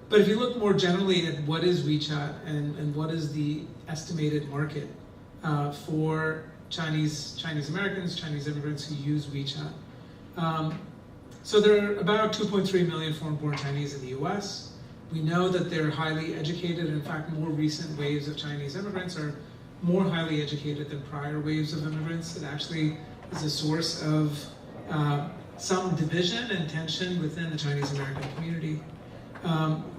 But if you look more generally at what is WeChat and what is the estimated market for Chinese Americans, Chinese immigrants who use WeChat. So there are about 2.3 million foreign-born Chinese in the US. We know that they're highly educated. In fact, more recent waves of Chinese immigrants are more highly educated than prior waves of immigrants. It actually is a source of some division and tension within the Chinese American community.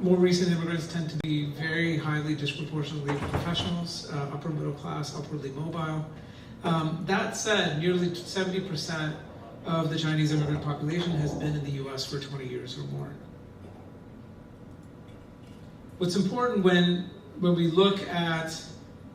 More recent immigrants tend to be very highly disproportionately professionals, upper middle class, upwardly mobile. That said, nearly 70% of the Chinese immigrant population has been in the US for 20 years or more. What's important when we look at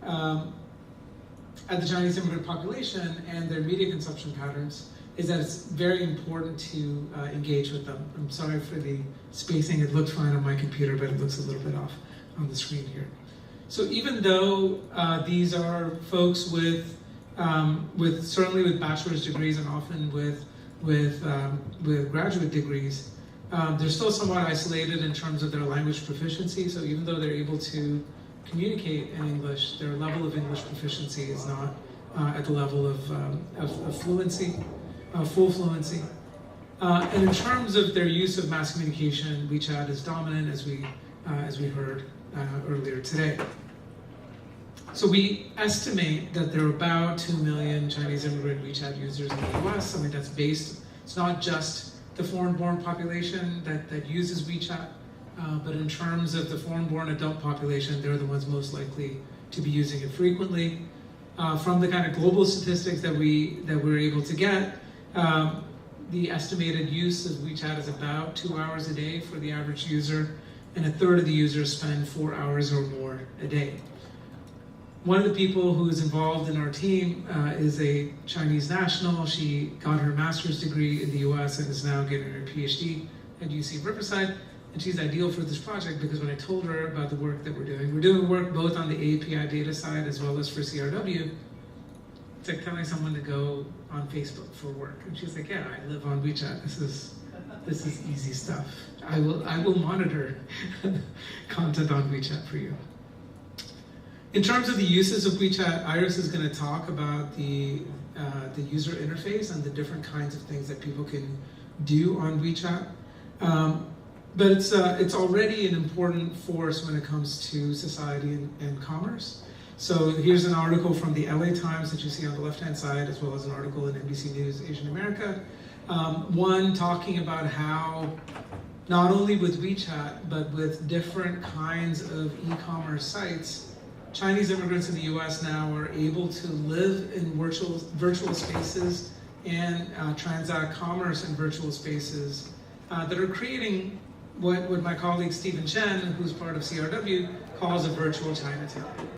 the Chinese immigrant population and their media consumption patterns is that it's very important to engage with them. I'm sorry for the spacing. It looked fine on my computer, but it looks a little bit off on the screen here. So even though these are folks with certainly with bachelor's degrees and often with graduate degrees, they're still somewhat isolated in terms of their language proficiency. So even though they're able to communicate in English, their level of English proficiency is not at the level of fluency. Full fluency. And in terms of their use of mass communication, WeChat is dominant, as we heard earlier today. So we estimate that there are about 2 million Chinese immigrant WeChat users in the US. I mean, that's based, it's not just the foreign-born population that uses WeChat, but in terms of the foreign-born adult population, they're the ones most likely to be using it frequently. From the kind of global statistics that we're able to get, the estimated use of WeChat is about 2 hours a day for the average user, and a third of the users spend 4 hours or more a day. One of the people who is involved in our team is a Chinese national. She got her master's degree in the US and is now getting her PhD at UC Riverside. And she's ideal for this project because when I told her about the work that we're doing work both on the API data side as well as for CRW. It's like telling someone to go on Facebook for work. And she's like, yeah, I live on WeChat. This is easy stuff. I will monitor content on WeChat for you. In terms of the uses of WeChat, Iris is going to talk about the user interface and the different kinds of things that people can do on WeChat. But it's already an important force when it comes to society and commerce. So here's an article from the LA Times that you see on the left-hand side, as well as an article in NBC News Asian America. One talking about how not only with WeChat, but with different kinds of e-commerce sites, Chinese immigrants in the US now are able to live in virtual spaces and transact commerce in virtual spaces that are creating what my colleague Stephen Chen, who's part of CRW, calls a virtual Chinatown.